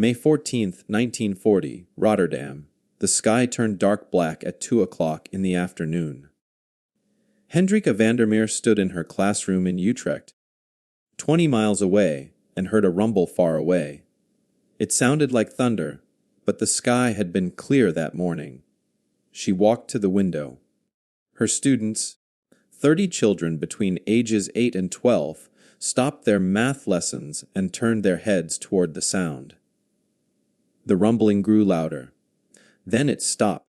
May 14th, 1940, Rotterdam. The sky turned dark black at 2 o'clock in the afternoon. Hendrika Vandermir stood in her classroom in Utrecht, 20 miles away, and heard a rumble far away. It sounded like thunder, but the sky had been clear that morning. She walked to the window. Her students, 30 children between ages 8 and 12, stopped their math lessons and turned their heads toward the sound. The rumbling grew louder. Then it stopped.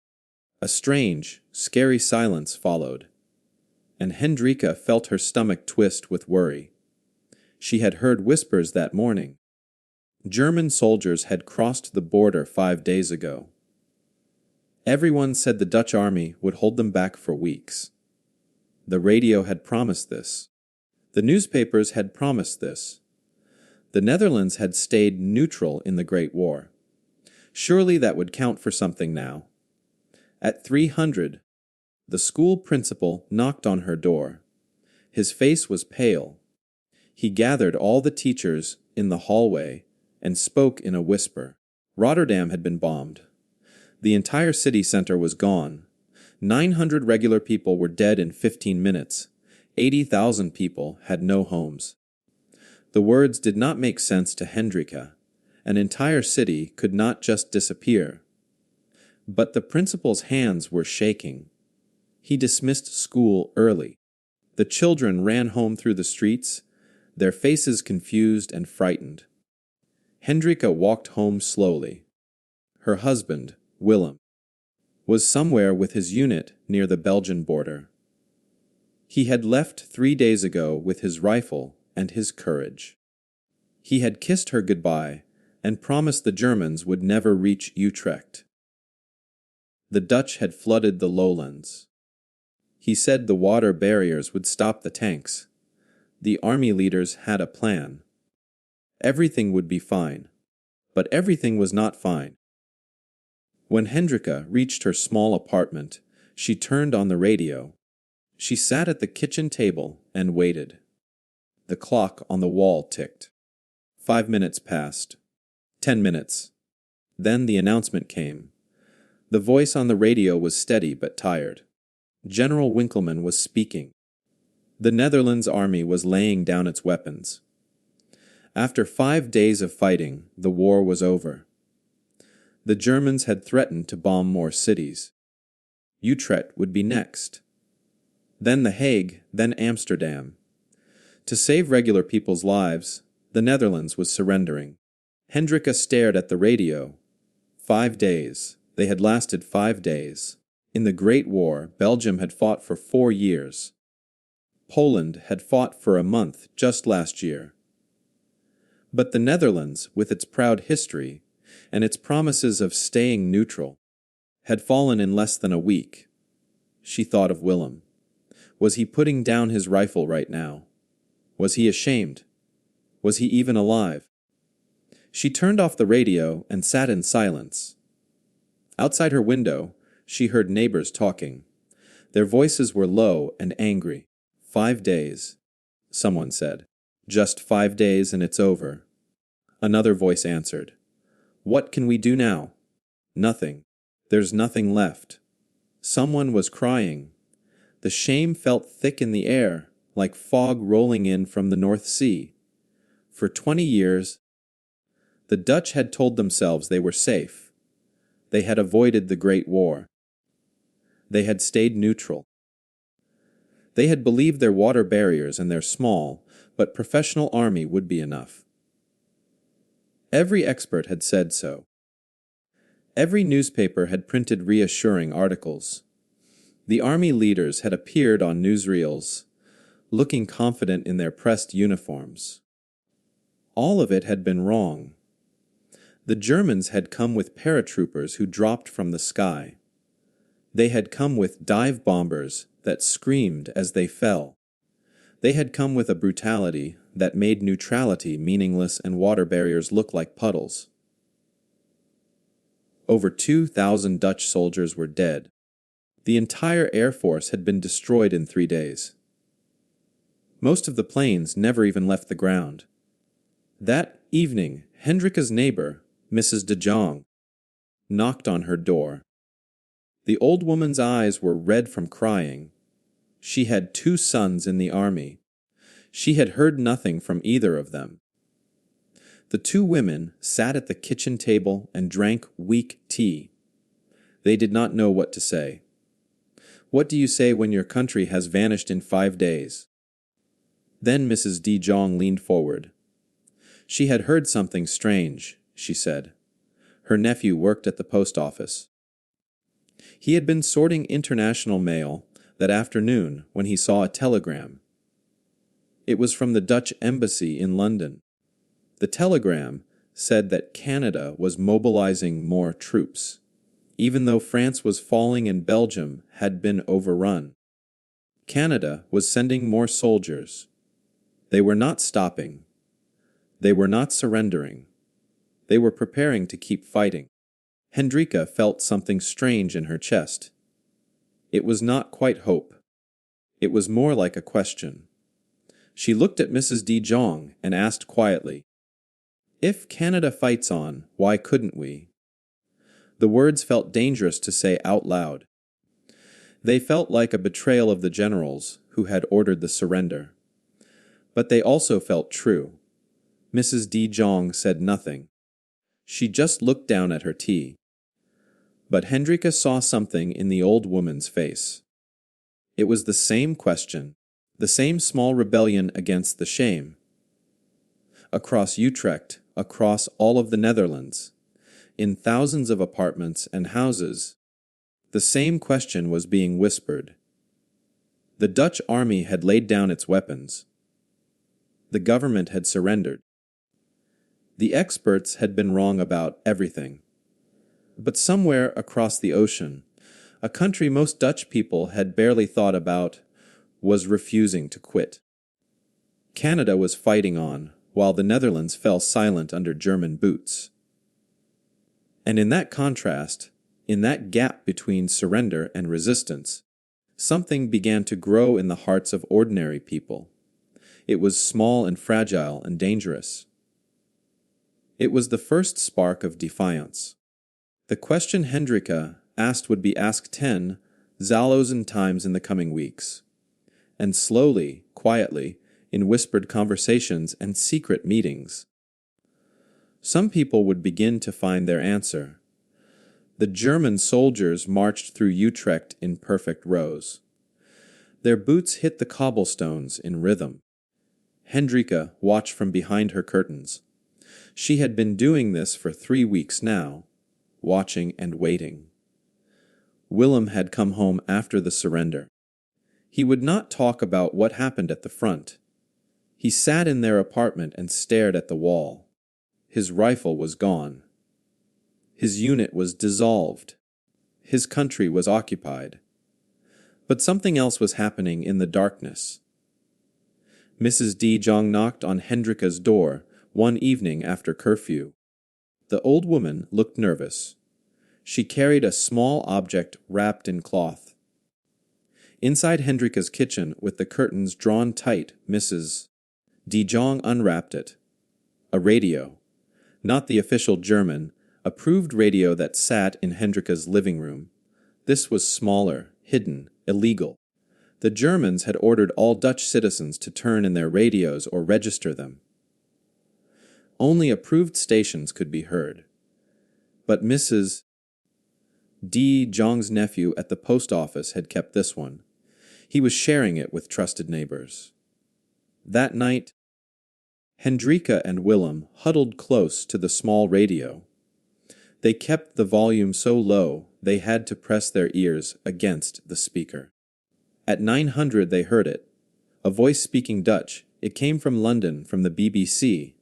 A strange, scary silence followed, and Hendrika felt her stomach twist with worry. She had heard whispers that morning. German soldiers had crossed the border 5 days ago. Everyone said the Dutch army would hold them back for weeks. The radio had promised this. The newspapers had promised this. The Netherlands had stayed neutral in the Great War. Surely that would count for something now. At 300, the school principal knocked on her door. His face was pale. He gathered all the teachers in the hallway and spoke in a whisper. Rotterdam had been bombed. The entire city center was gone. 900 regular people were dead in 15 minutes. 80,000 people had no homes. The words did not make sense to Hendrika. An entire city could not just disappear. But the principal's hands were shaking. He dismissed school early. The children ran home through the streets, their faces confused and frightened. Hendrika walked home slowly. Her husband, Willem, was somewhere with his unit near the Belgian border. He had left 3 days ago with his rifle and his courage. He had kissed her goodbye and promised the Germans would never reach Utrecht. The Dutch had flooded the lowlands. He said the water barriers would stop the tanks. The army leaders had a plan. Everything would be fine. But everything was not fine. When Hendrika reached her small apartment, she turned on the radio. She sat at the kitchen table and waited. The clock on the wall ticked. 5 minutes passed. 10 minutes. Then the announcement came. The voice on the radio was steady but tired. General Winkelmann was speaking. The Netherlands army was laying down its weapons. After 5 days of fighting, the war was over. The Germans had threatened to bomb more cities. Utrecht would be next. Then The Hague, then Amsterdam. To save regular people's lives, the Netherlands was surrendering. Hendrika stared at the radio. 5 days. They had lasted 5 days. In the Great War, Belgium had fought for 4 years. Poland had fought for a month just last year. But the Netherlands, with its proud history and its promises of staying neutral, had fallen in less than a week. She thought of Willem. Was he putting down his rifle right now? Was he ashamed? Was he even alive? She turned off the radio and sat in silence. Outside her window, she heard neighbors talking. Their voices were low and angry. 5 days, someone said. Just 5 days and it's over. Another voice answered. What can we do now? Nothing. There's nothing left. Someone was crying. The shame felt thick in the air, like fog rolling in from the North Sea. For 20 years, the Dutch had told themselves they were safe. They had avoided the Great War. They had stayed neutral. They had believed their water barriers and their small, but professional army would be enough. Every expert had said so. Every newspaper had printed reassuring articles. The army leaders had appeared on newsreels, looking confident in their pressed uniforms. All of it had been wrong. The Germans had come with paratroopers who dropped from the sky. They had come with dive bombers that screamed as they fell. They had come with a brutality that made neutrality meaningless and water barriers look like puddles. Over 2,000 Dutch soldiers were dead. The entire air force had been destroyed in 3 days. Most of the planes never even left the ground. That evening, Hendrika's neighbor, Mrs. de Jong knocked on her door. The old woman's eyes were red from crying. She had 2 sons in the army. She had heard nothing from either of them. The 2 women sat at the kitchen table and drank weak tea. They did not know what to say. What do you say when your country has vanished in 5 days? Then Mrs. de Jong leaned forward. She had heard something strange, she said. Her nephew worked at the post office. He had been sorting international mail that afternoon when he saw a telegram. It was from the Dutch embassy in London. The telegram said that Canada was mobilizing more troops, even though France was falling and Belgium had been overrun. Canada was sending more soldiers. They were not stopping. They were not surrendering. They were preparing to keep fighting. Hendrika felt something strange in her chest. It was not quite hope. It was more like a question. She looked at Mrs. de Jong and asked quietly, "If Canada fights on, why couldn't we?" The words felt dangerous to say out loud. They felt like a betrayal of the generals who had ordered the surrender. But they also felt true. Mrs. de Jong said nothing. She just looked down at her tea. But Hendrika saw something in the old woman's face. It was the same question, the same small rebellion against the shame. Across Utrecht, across all of the Netherlands, in thousands of apartments and houses, the same question was being whispered. The Dutch army had laid down its weapons. The government had surrendered. The experts had been wrong about everything. But somewhere across the ocean, a country most Dutch people had barely thought about was refusing to quit. Canada was fighting on, while the Netherlands fell silent under German boots. And in that contrast, in that gap between surrender and resistance, something began to grow in the hearts of ordinary people. It was small and fragile and dangerous. It was the first spark of defiance. The question Hendrika asked would be asked 10,000 times in the coming weeks. And slowly, quietly, in whispered conversations and secret meetings. Some people would begin to find their answer. The German soldiers marched through Utrecht in perfect rows. Their boots hit the cobblestones in rhythm. Hendrika watched from behind her curtains. She had been doing this for 3 weeks now, watching and waiting. Willem had come home after the surrender. He would not talk about what happened at the front. He sat in their apartment and stared at the wall. His rifle was gone. His unit was dissolved. His country was occupied. But something else was happening in the darkness. Mrs. de Jong knocked on Hendrika's door one evening after curfew. The old woman looked nervous. She carried a small object wrapped in cloth. Inside Hendrika's kitchen, with the curtains drawn tight, Mrs. de Jong unwrapped it. A radio. Not the official German, approved radio that sat in Hendrika's living room. This was smaller, hidden, illegal. The Germans had ordered all Dutch citizens to turn in their radios or register them. Only approved stations could be heard. But Mrs. de Jong's nephew at the post office had kept this one. He was sharing it with trusted neighbors. That night, Hendrika and Willem huddled close to the small radio. They kept the volume so low they had to press their ears against the speaker. At 900 they heard it. A voice speaking Dutch. It came from London, from the BBC.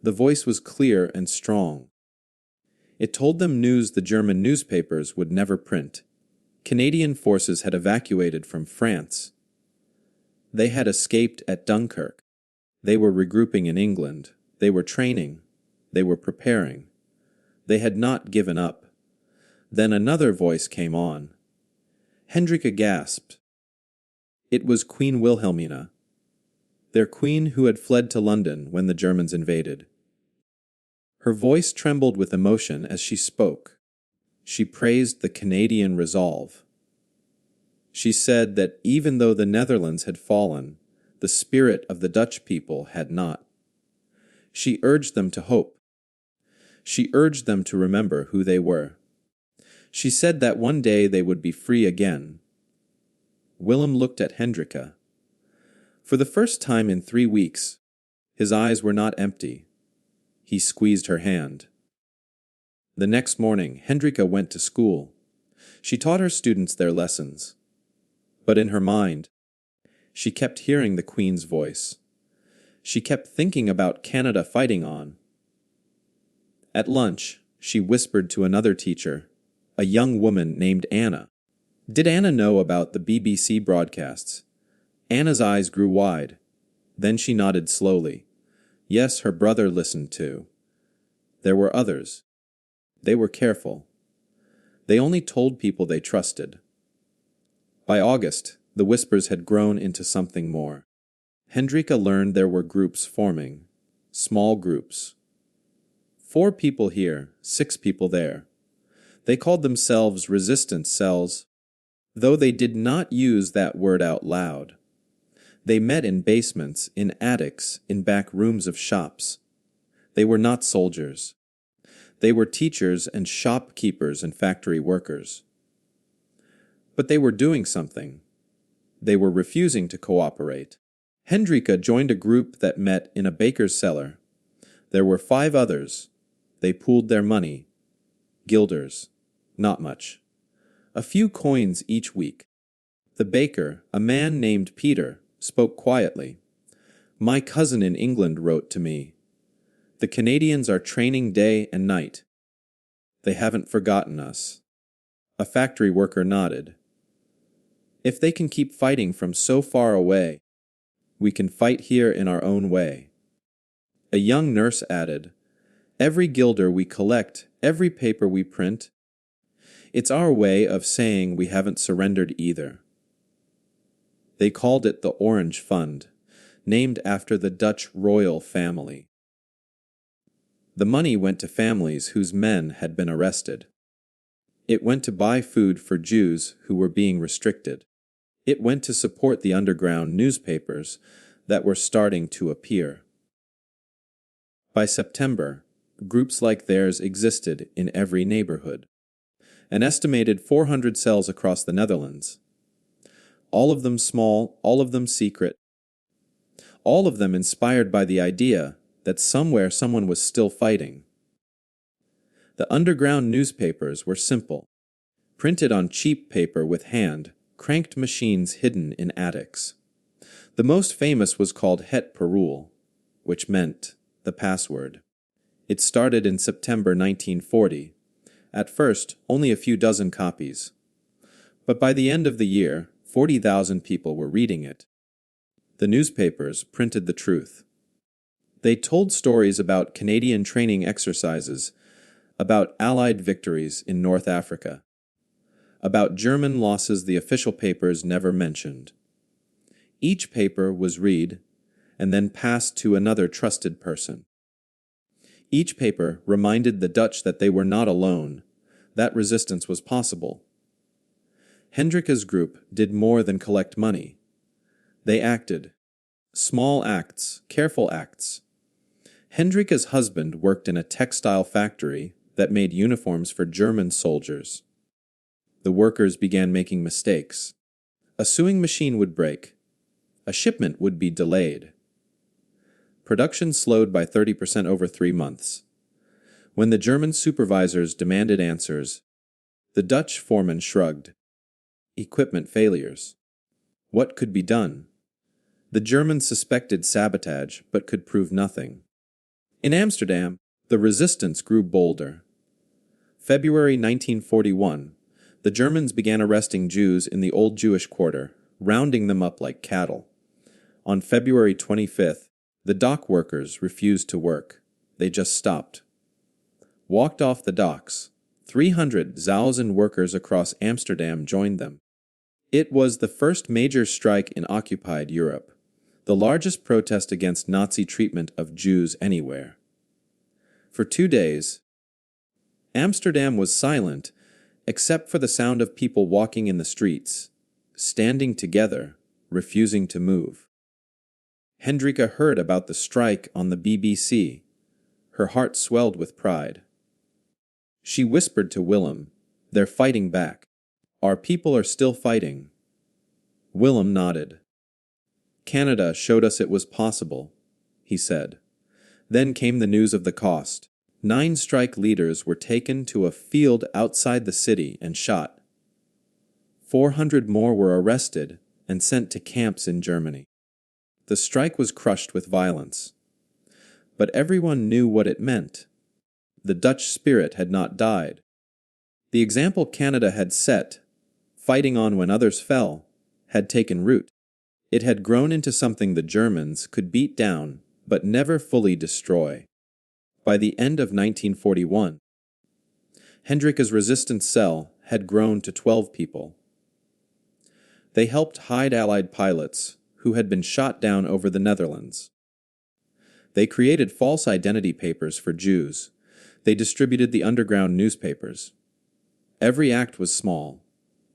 The voice was clear and strong. It told them news the German newspapers would never print. Canadian forces had evacuated from France. They had escaped at Dunkirk. They were regrouping in England. They were training. They were preparing. They had not given up. Then another voice came on. Hendrika gasped. It was Queen Wilhelmina, their queen who had fled to London when the Germans invaded. Her voice trembled with emotion as she spoke. She praised the Canadian resolve. She said that even though the Netherlands had fallen, the spirit of the Dutch people had not. She urged them to hope. She urged them to remember who they were. She said that one day they would be free again. Willem looked at Hendrika. For the first time in 3 weeks, his eyes were not empty. He squeezed her hand. The next morning, Hendrika went to school. She taught her students their lessons. But in her mind, she kept hearing the Queen's voice. She kept thinking about Canada fighting on. At lunch, she whispered to another teacher, a young woman named Anna. Did Anna know about the BBC broadcasts? Anna's eyes grew wide. Then she nodded slowly. Yes, her brother listened too. There were others. They were careful. They only told people they trusted. By August, the whispers had grown into something more. Hendrika learned there were groups forming, small groups. 4 people here, 6 people there. They called themselves resistance cells, though they did not use that word out loud. They met in basements, in attics, in back rooms of shops. They were not soldiers. They were teachers and shopkeepers and factory workers. But they were doing something. They were refusing to cooperate. Hendrika joined a group that met in a baker's cellar. There were 5 others. They pooled their money. Guilders. Not much. A few coins each week. The baker, a man named Peter, spoke quietly. My cousin in England wrote to me. The Canadians are training day and night. They haven't forgotten us. A factory worker nodded. If they can keep fighting from so far away, we can fight here in our own way. A young nurse added, every guilder we collect, every paper we print, it's our way of saying we haven't surrendered either. They called it the Orange Fund, named after the Dutch royal family. The money went to families whose men had been arrested. It went to buy food for Jews who were being restricted. It went to support the underground newspapers that were starting to appear. By September, groups like theirs existed in every neighborhood. An estimated 400 cells across the Netherlands. All of them small, all of them secret. All of them inspired by the idea that somewhere someone was still fighting. The underground newspapers were simple, printed on cheap paper with hand, cranked machines hidden in attics. The most famous was called Het Parool, which meant the password. It started in September 1940. At first, only a few dozen copies. But by the end of the year, 40,000 people were reading it. The newspapers printed the truth. They told stories about Canadian training exercises, about Allied victories in North Africa, about German losses the official papers never mentioned. Each paper was read and then passed to another trusted person. Each paper reminded the Dutch that they were not alone, that resistance was possible. Hendrika's group did more than collect money. They acted. Small acts, careful acts. Hendrika's husband worked in a textile factory that made uniforms for German soldiers. The workers began making mistakes. A sewing machine would break. A shipment would be delayed. Production slowed by 30% over 3 months. When the German supervisors demanded answers, the Dutch foreman shrugged. Equipment failures. What could be done? The Germans suspected sabotage, but could prove nothing. In Amsterdam, the resistance grew bolder. February 1941, the Germans began arresting Jews in the Old Jewish Quarter, rounding them up like cattle. On February 25th, the dock workers refused to work. They just stopped. Walked off the docks. 300,000 workers across Amsterdam joined them. It was the first major strike in occupied Europe, the largest protest against Nazi treatment of Jews anywhere. For 2 days, Amsterdam was silent, except for the sound of people walking in the streets, standing together, refusing to move. Hendrika heard about the strike on the BBC. Her heart swelled with pride. She whispered to Willem, "They're fighting back. Our people are still fighting." Willem nodded. "Canada showed us it was possible," he said. Then came the news of the cost. 9 strike leaders were taken to a field outside the city and shot. 400 more were arrested and sent to camps in Germany. The strike was crushed with violence. But everyone knew what it meant. The Dutch spirit had not died. The example Canada had set, fighting on when others fell, had taken root. It had grown into something the Germans could beat down but never fully destroy. By the end of 1941, Hendrika's resistance cell had grown to 12 people. They helped hide Allied pilots who had been shot down over the Netherlands. They created false identity papers for Jews. They distributed the underground newspapers. Every act was small.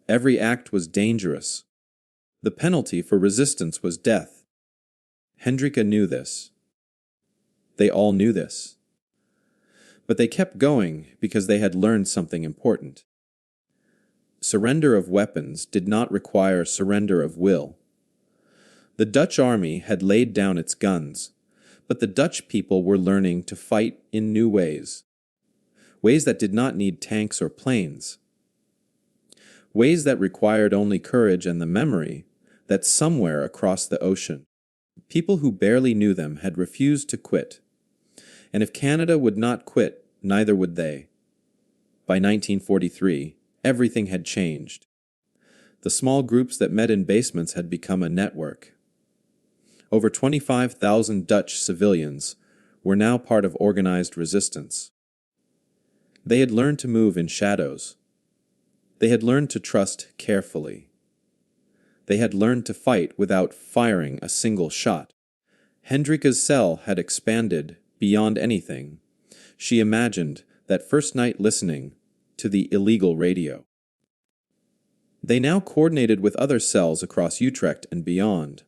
Every act was dangerous. The penalty for resistance was death. Hendrika knew this. They all knew this. But they kept going because they had learned something important. Surrender of weapons did not require surrender of will. The Dutch army had laid down its guns, but the Dutch people were learning to fight in new ways. Ways that did not need tanks or planes. Ways that required only courage and the memory that somewhere across the ocean, people who barely knew them had refused to quit. And if Canada would not quit, neither would they. By 1943, everything had changed. The small groups that met in basements had become a network. Over 25,000 Dutch civilians were now part of organized resistance. They had learned to move in shadows. They had learned to trust carefully. They had learned to fight without firing a single shot. Hendrika's cell had expanded beyond anything she imagined that first night listening to the illegal radio. They now coordinated with other cells across Utrecht and beyond.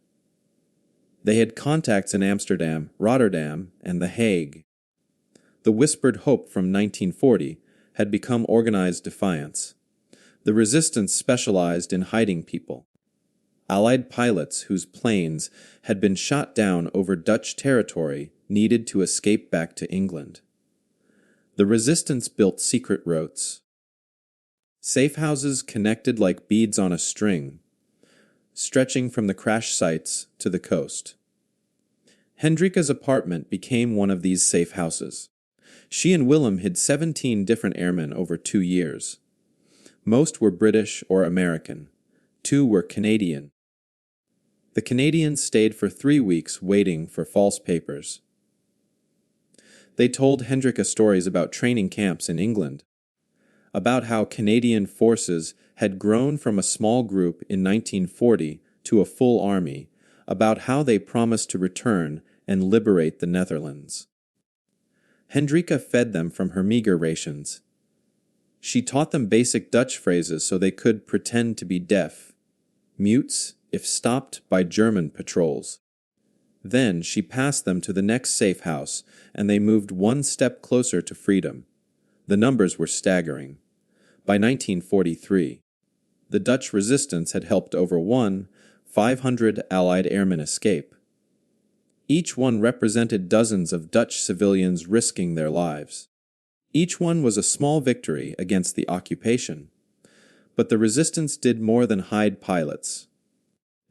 They had contacts in Amsterdam, Rotterdam, and The Hague. The whispered hope from 1940 had become organized defiance. The resistance specialized in hiding people. Allied pilots whose planes had been shot down over Dutch territory needed to escape back to England. The resistance built secret routes. Safe houses connected like beads on a string, stretching from the crash sites to the coast. Hendrika's apartment became one of these safe houses. She and Willem hid 17 different airmen over 2 years. Most were British or American. 2 were Canadian. The Canadians stayed for 3 weeks waiting for false papers. They told Hendrika stories about training camps in England, about how Canadian forces had grown from a small group in 1940 to a full army, about how they promised to return and liberate the Netherlands. Hendrika fed them from her meager rations. She taught them basic Dutch phrases so they could pretend to be deaf, mutes if stopped by German patrols. Then she passed them to the next safe house, and they moved one step closer to freedom. The numbers were staggering. By 1943, the Dutch resistance had helped over 500 Allied airmen escape. Each one represented dozens of Dutch civilians risking their lives. Each one was a small victory against the occupation. But the resistance did more than hide pilots.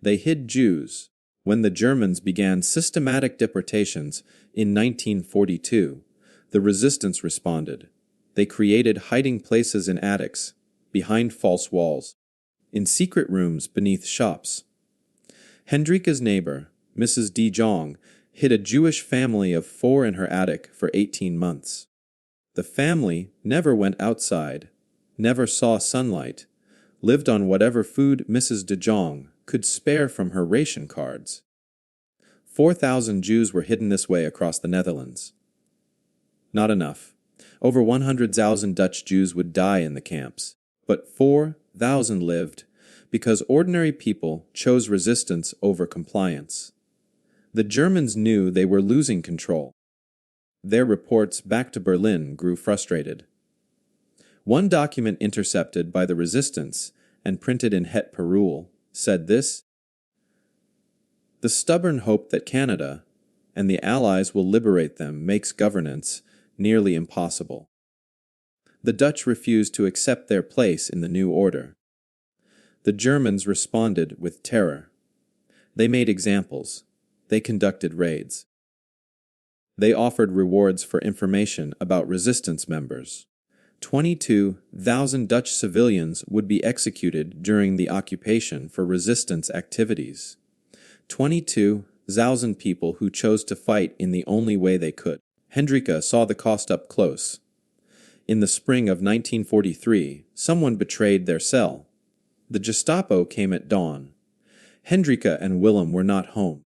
They hid Jews. When the Germans began systematic deportations in 1942, the resistance responded. They created hiding places in attics, behind false walls, in secret rooms beneath shops. Hendrika's neighbor, Mrs. De Jong, hid a Jewish family of 4 in her attic for 18 months. The family never went outside, never saw sunlight, lived on whatever food Mrs. De Jong could spare from her ration cards. 4,000 Jews were hidden this way across the Netherlands. Not enough. Over 100,000 Dutch Jews would die in the camps, but 4,000 lived because ordinary people chose resistance over compliance. The Germans knew they were losing control. Their reports back to Berlin grew frustrated. One document intercepted by the resistance and printed in Het Parool said this: "The stubborn hope that Canada and the Allies will liberate them makes governance nearly impossible. The Dutch refused to accept their place in the new order. The Germans responded with terror. They made examples. They conducted raids. They offered rewards for information about resistance members. 22,000 Dutch civilians would be executed during the occupation for resistance activities. 22,000 people who chose to fight in the only way they could." Hendrika saw the cost up close. In the spring of 1943, someone betrayed their cell. The Gestapo came at dawn. Hendrika and Willem were not home.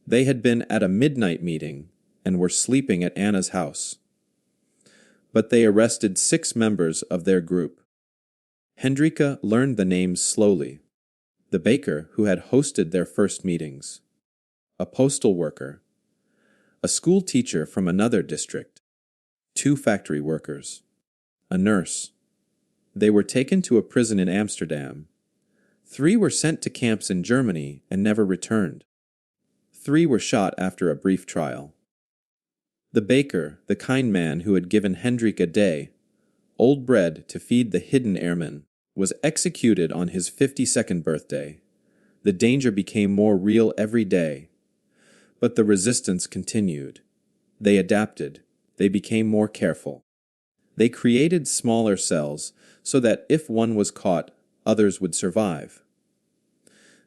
They had been at a midnight meeting and were sleeping at Anna's house. But they arrested 6 members of their group. Hendrika learned the names slowly. The baker who had hosted their first meetings, a postal worker, a school teacher from another district, 2 factory workers, a nurse. They were taken to a prison in Amsterdam. 3 were sent to camps in Germany and never returned. 3 were shot after a brief trial. The baker, the kind man who had given Hendrik a day, old bread to feed the hidden airmen, was executed on his 52nd birthday. The danger became more real every day. But the resistance continued. They adapted. They became more careful. They created smaller cells so that if one was caught, others would survive.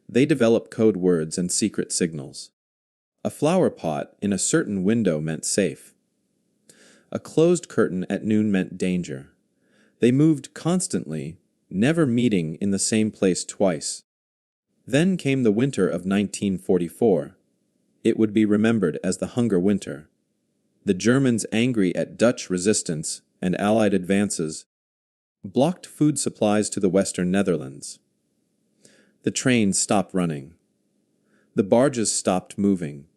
They developed code words and secret signals. A flower pot in a certain window meant safe. A closed curtain at noon meant danger. They moved constantly, never meeting in the same place twice. Then came the winter of 1944. It would be remembered as the Hunger Winter. The Germans, angry at Dutch resistance and Allied advances, blocked food supplies to the Western Netherlands. The trains stopped running. The barges stopped moving.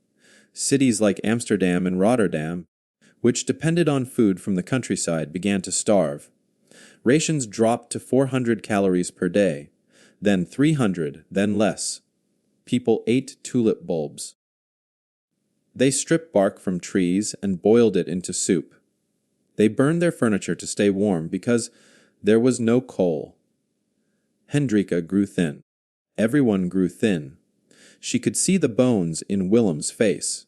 Cities like Amsterdam and Rotterdam, which depended on food from the countryside, began to starve. Rations dropped to 400 calories per day, then 300, then less. People ate tulip bulbs. They stripped bark from trees and boiled it into soup. They burned their furniture to stay warm because there was no coal. Hendrika grew thin. Everyone grew thin. She could see the bones in Willem's face.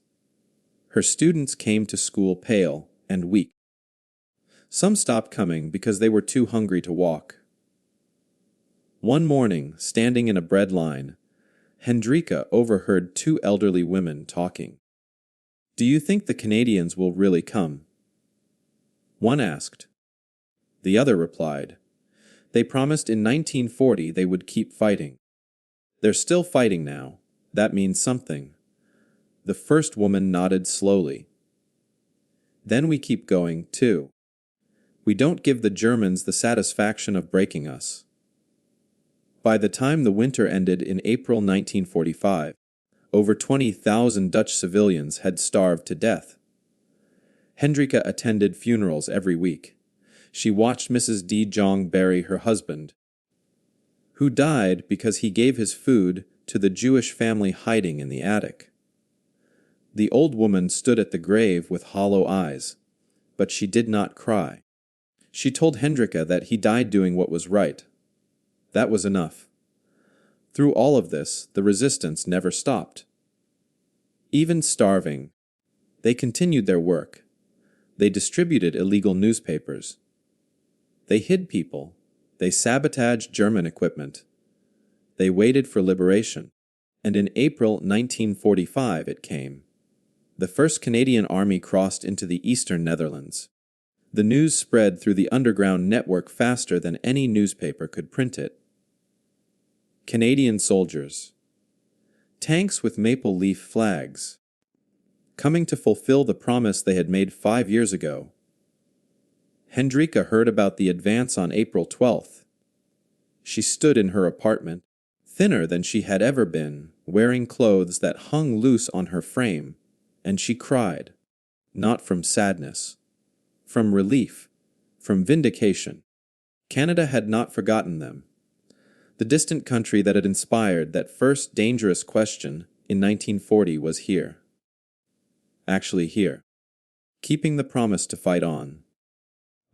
Her students came to school pale and weak. Some stopped coming because they were too hungry to walk. One morning, standing in a bread line, Hendrika overheard 2 elderly women talking. "Do you think the Canadians will really come?" One asked. The other replied, "They promised in 1940 they would keep fighting. They're still fighting now. That means something." The first woman nodded slowly. "Then we keep going, too. We don't give the Germans the satisfaction of breaking us." By the time the winter ended in April 1945, over 20,000 Dutch civilians had starved to death. Hendrika attended funerals every week. She watched Mrs. de Jong bury her husband, who died because he gave his food to the Jewish family hiding in the attic. The old woman stood at the grave with hollow eyes, but she did not cry. She told Hendrika that he died doing what was right. That was enough. Through all of this, the resistance never stopped. Even starving, they continued their work. They distributed illegal newspapers. They hid people. They sabotaged German equipment. They waited for liberation. And in April 1945 it came. The 1st Canadian Army crossed into the eastern Netherlands. The news spread through the underground network faster than any newspaper could print it. Canadian soldiers. Tanks with maple leaf flags. coming to fulfill the promise they had made 5 years ago. Hendrika heard about the advance on April 12th. She stood in her apartment, thinner than she had ever been, wearing clothes that hung loose on her frame, and she cried, not from sadness, from relief, from vindication. Canada had not forgotten them. The distant country that had inspired that first dangerous question in 1940 was here. Actually here, keeping the promise to fight on.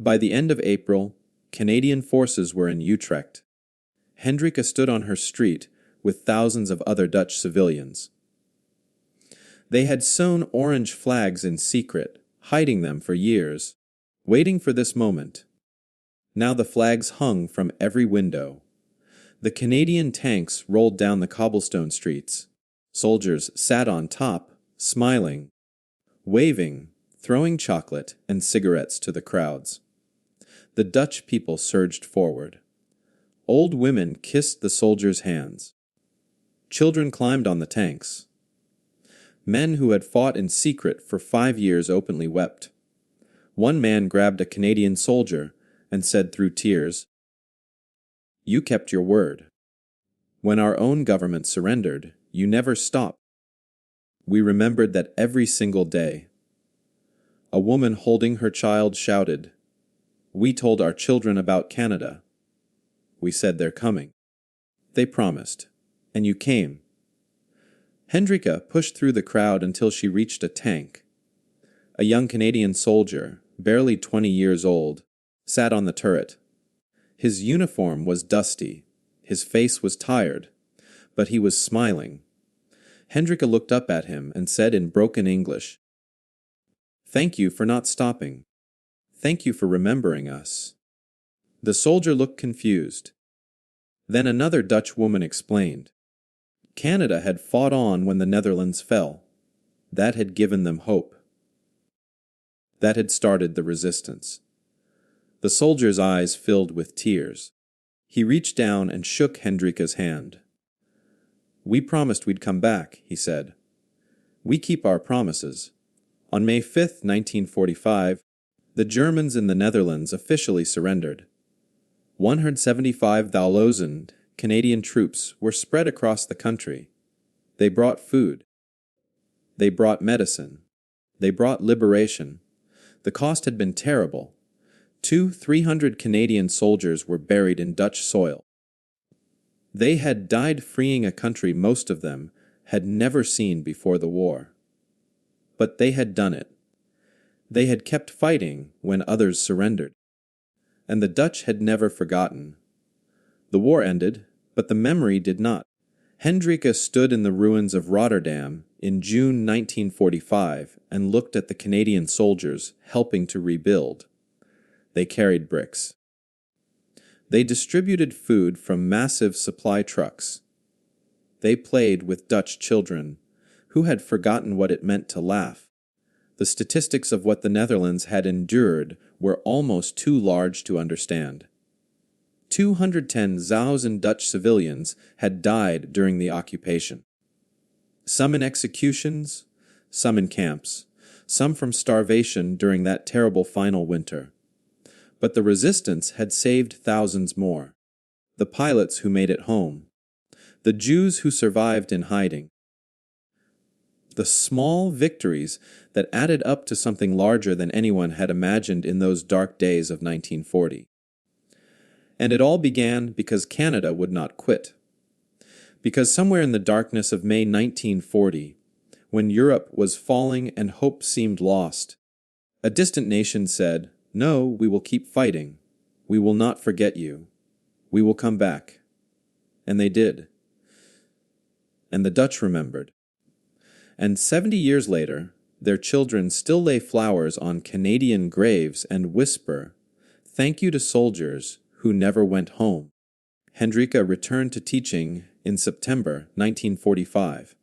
By the end of April, Canadian forces were in Utrecht. Hendrika stood on her street with thousands of other Dutch civilians. They had sewn orange flags in secret, hiding them for years, waiting for this moment. Now the flags hung from every window. The Canadian tanks rolled down the cobblestone streets. Soldiers sat on top, smiling, waving, throwing chocolate and cigarettes to the crowds. The Dutch people surged forward. Old women kissed the soldiers' hands. Children climbed on the tanks. Men who had fought in secret for 5 years openly wept. One man grabbed a Canadian soldier and said through tears, "You kept your word. When our own government surrendered, you never stopped. We remembered that every single day." A woman holding her child shouted, "We told our children about Canada. We said they're coming. They promised, and you came." Hendrika pushed through the crowd until she reached a tank. A young Canadian soldier, barely 20 years old, sat on the turret. His uniform was dusty, his face was tired, but he was smiling. Hendrika looked up at him and said in broken English, "Thank you for not stopping. Thank you for remembering us." The soldier looked confused. Then another Dutch woman explained. Canada had fought on when the Netherlands fell. That had given them hope. That had started the resistance. The soldier's eyes filled with tears. He reached down and shook Hendrika's hand. "We promised we'd come back," he said. "We keep our promises." On May 5, 1945, the Germans in the Netherlands officially surrendered. 175,000 Canadian troops were spread across the country. They brought food. They brought medicine. They brought liberation. The cost had been terrible. 300 Canadian soldiers were buried in Dutch soil. They had died freeing a country most of them had never seen before the war. But they had done it. They had kept fighting when others surrendered. And the Dutch had never forgotten. The war ended, but the memory did not. Hendrika stood in the ruins of Rotterdam in June 1945 and looked at the Canadian soldiers helping to rebuild. They carried bricks. They distributed food from massive supply trucks. They played with Dutch children who had forgotten what it meant to laugh. The statistics of what the Netherlands had endured were almost too large to understand. 210,000 Dutch civilians had died during the occupation. Some in executions, some in camps, some from starvation during that terrible final winter. But the resistance had saved thousands more. The pilots who made it home. The Jews who survived in hiding. The small victories that added up to something larger than anyone had imagined in those dark days of 1940. And it all began because Canada would not quit. Because somewhere in the darkness of May 1940, when Europe was falling and hope seemed lost, a distant nation said, "No, we will keep fighting. We will not forget you. We will come back." And they did. And the Dutch remembered. And 70 years later, their children still lay flowers on Canadian graves and whisper, "Thank you to soldiers who never went home." Hendrika returned to teaching in September 1945.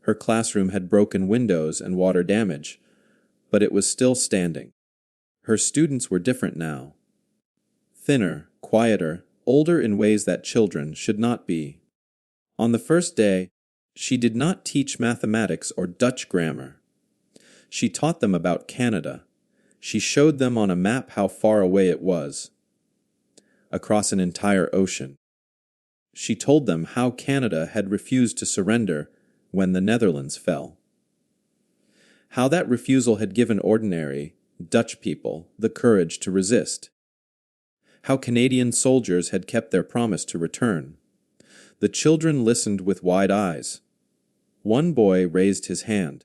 Her classroom had broken windows and water damage, but it was still standing. Her students were different now. Thinner, quieter, older in ways that children should not be. On the first day, she did not teach mathematics or Dutch grammar. She taught them about Canada. She showed them on a map how far away it was, across an entire ocean. She told them how Canada had refused to surrender when the Netherlands fell. How that refusal had given ordinary Dutch people the courage to resist. How Canadian soldiers had kept their promise to return. The children listened with wide eyes. One boy raised his hand.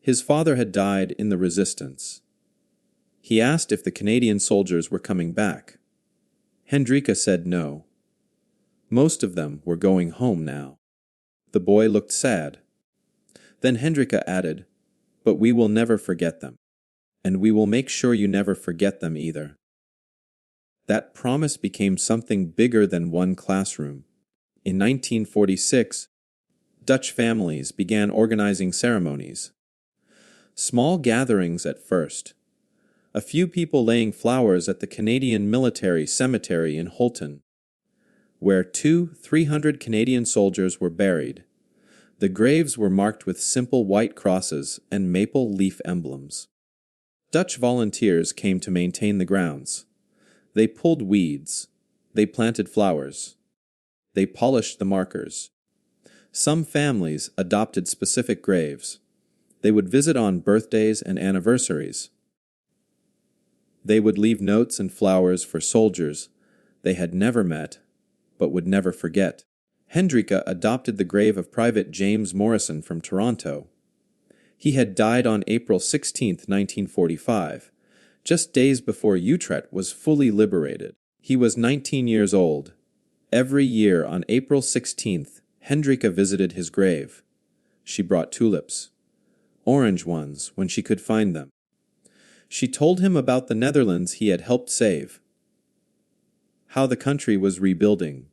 His father had died in the resistance. He asked if the Canadian soldiers were coming back. Hendrika said no. Most of them were going home now. The boy looked sad. Then Hendrika added, "But we will never forget them, and we will make sure you never forget them either." That promise became something bigger than one classroom. In 1946, Dutch families began organizing ceremonies. Small gatherings at first. A few people laying flowers at the Canadian Military Cemetery in Holton, where 300 Canadian soldiers were buried. The graves were marked with simple white crosses and maple leaf emblems. Dutch volunteers came to maintain the grounds. They pulled weeds. They planted flowers. They polished the markers. Some families adopted specific graves. They would visit on birthdays and anniversaries. They would leave notes and flowers for soldiers they had never met, but would never forget. Hendrika adopted the grave of Private James Morrison from Toronto. He had died on April 16, 1945, just days before Utrecht was fully liberated. He was 19 years old. Every year on April 16th, Hendrika visited his grave. She brought tulips, orange ones when she could find them. She told him about the Netherlands he had helped save, how the country was rebuilding,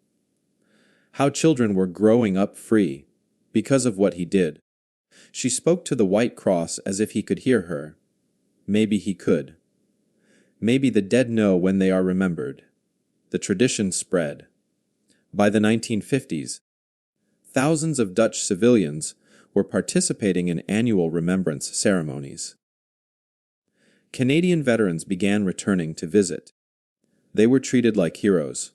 how children were growing up free because of what he did. She spoke to the White Cross as if he could hear her. Maybe he could. Maybe the dead know when they are remembered. The tradition spread. By the 1950s, thousands of Dutch civilians were participating in annual remembrance ceremonies. Canadian veterans began returning to visit. They were treated like heroes.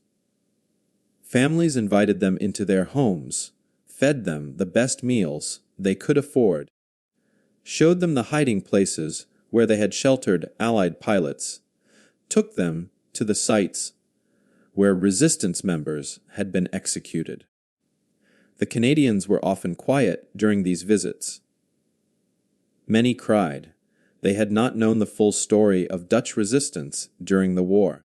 Families invited them into their homes, fed them the best meals they could afford, showed them the hiding places where they had sheltered Allied pilots, took them to the sites where resistance members had been executed. The Canadians were often quiet during these visits. Many cried. They had not known the full story of Dutch resistance during the war.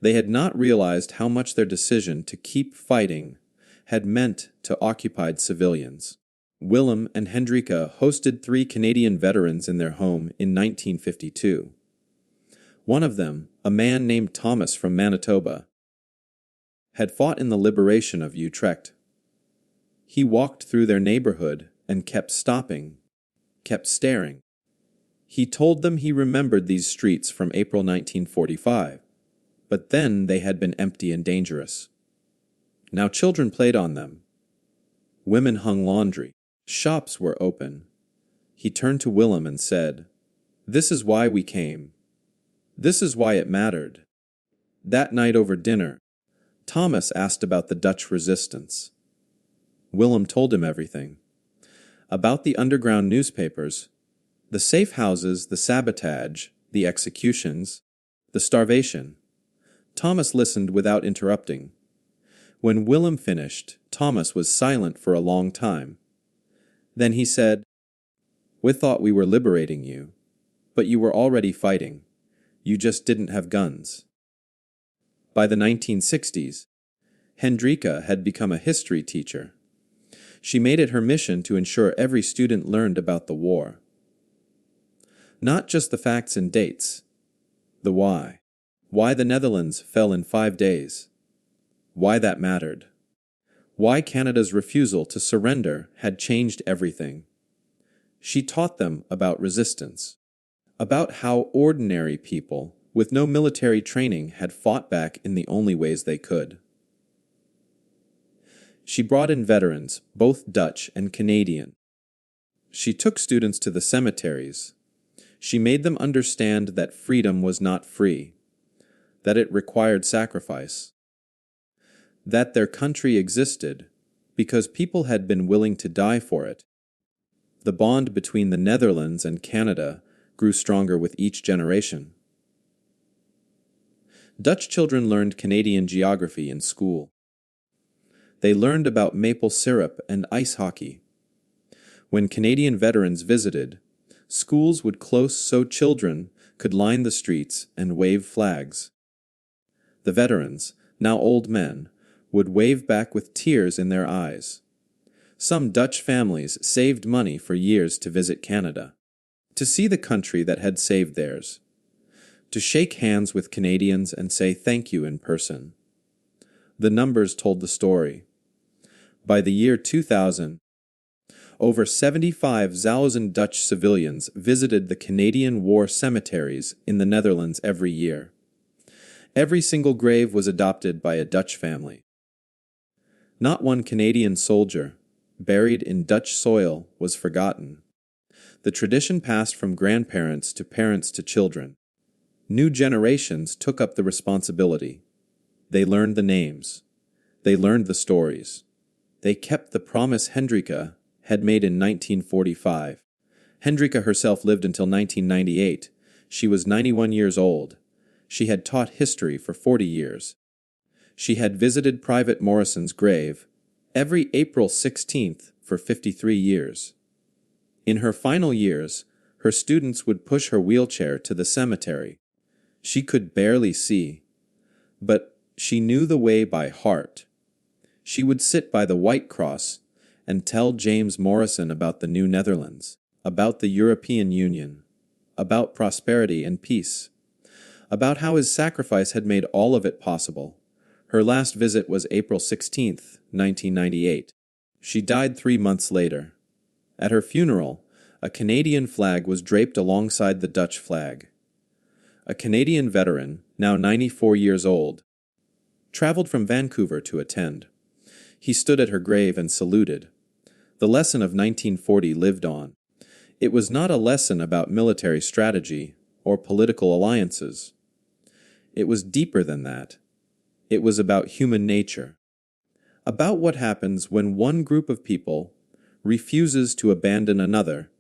They had not realized how much their decision to keep fighting had meant to occupied civilians. Willem and Hendrika hosted 3 Canadian veterans in their home in 1952. One of them, a man named Thomas from Manitoba, had fought in the liberation of Utrecht. He walked through their neighborhood and kept stopping, kept staring. He told them he remembered these streets from April 1945, but then they had been empty and dangerous. Now children played on them. Women hung laundry. Shops were open. He turned to Willem and said, "This is why we came. This is why it mattered." That night over dinner, Thomas asked about the Dutch resistance. Willem told him everything. About the underground newspapers, the safe houses, the sabotage, the executions, the starvation. Thomas listened without interrupting. When Willem finished, Thomas was silent for a long time. Then he said, "We thought we were liberating you, but you were already fighting. You just didn't have guns." By the 1960s, Hendrika had become a history teacher. She made it her mission to ensure every student learned about the war. Not just the facts and dates, the why. Why the Netherlands fell in 5 days. Why that mattered. Why Canada's refusal to surrender had changed everything. She taught them about resistance, about how ordinary people with no military training had fought back in the only ways they could. She brought in veterans, both Dutch and Canadian. She took students to the cemeteries. She made them understand that freedom was not free, that it required sacrifice, that their country existed because people had been willing to die for it. The bond between the Netherlands and Canada grew stronger with each generation. Dutch children learned Canadian geography in school. They learned about maple syrup and ice hockey. When Canadian veterans visited, schools would close so children could line the streets and wave flags. The veterans, now old men, would wave back with tears in their eyes. Some Dutch families saved money for years to visit Canada, to see the country that had saved theirs, to shake hands with Canadians and say thank you in person. The numbers told the story. By the year 2000, over 75,000 Dutch civilians visited the Canadian war cemeteries in the Netherlands every year. Every single grave was adopted by a Dutch family. Not one Canadian soldier, buried in Dutch soil, was forgotten. The tradition passed from grandparents to parents to children. New generations took up the responsibility. They learned the names. They learned the stories. They kept the promise Hendrika had made in 1945. Hendrika herself lived until 1998. She was 91 years old. She had taught history for 40 years. She had visited Private Morrison's grave every April 16th for 53 years. In her final years, her students would push her wheelchair to the cemetery. She could barely see, but she knew the way by heart. She would sit by the White Cross and tell James Morrison about the New Netherlands, about the European Union, about prosperity and peace, about how his sacrifice had made all of it possible. Her last visit was April 16th, 1998. She died 3 months later. At her funeral, a Canadian flag was draped alongside the Dutch flag. A Canadian veteran, now 94 years old, traveled from Vancouver to attend. He stood at her grave and saluted. The lesson of 1940 lived on. It was not a lesson about military strategy or political alliances. It was deeper than that. It was about human nature, about what happens when one group of people refuses to abandon another,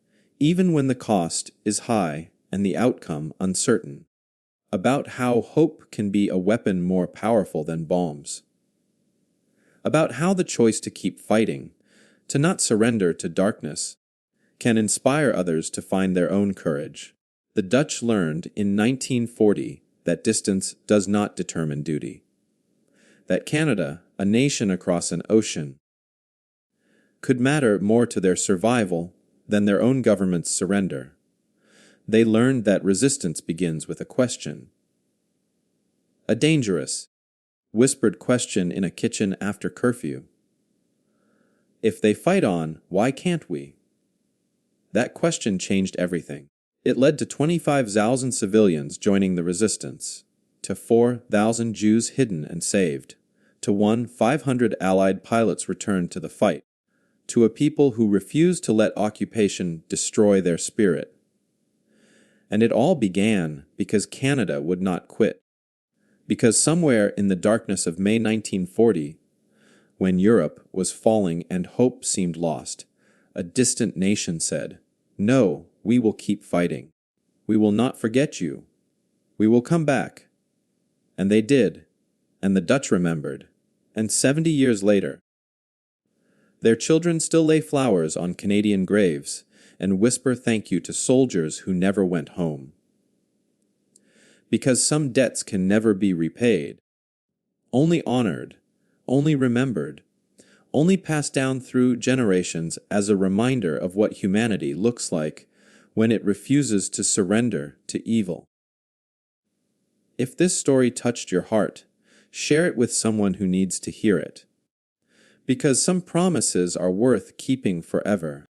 even when the cost is high and the outcome uncertain, about how hope can be a weapon more powerful than bombs, about how the choice to keep fighting, to not surrender to darkness, can inspire others to find their own courage. The Dutch learned in 1940 that distance does not determine duty, that Canada, a nation across an ocean, could matter more to their survival than their own government's surrender. They learned that resistance begins with a question. A dangerous, whispered question in a kitchen after curfew. If they fight on, why can't we? That question changed everything. It led to 25,000 civilians joining the resistance, to 4,000 Jews hidden and saved, to 500 Allied pilots returned to the fight, to a people who refused to let occupation destroy their spirit. And it all began because Canada would not quit. Because somewhere in the darkness of May 1940, when Europe was falling and hope seemed lost, a distant nation said, "No, we will keep fighting. We will not forget you. We will come back." And they did, and the Dutch remembered, and 70 years later, their children still lay flowers on Canadian graves and whisper thank you to soldiers who never went home. Because some debts can never be repaid, only honored, only remembered, only passed down through generations as a reminder of what humanity looks like when it refuses to surrender to evil. If this story touched your heart, share it with someone who needs to hear it. Because some promises are worth keeping forever.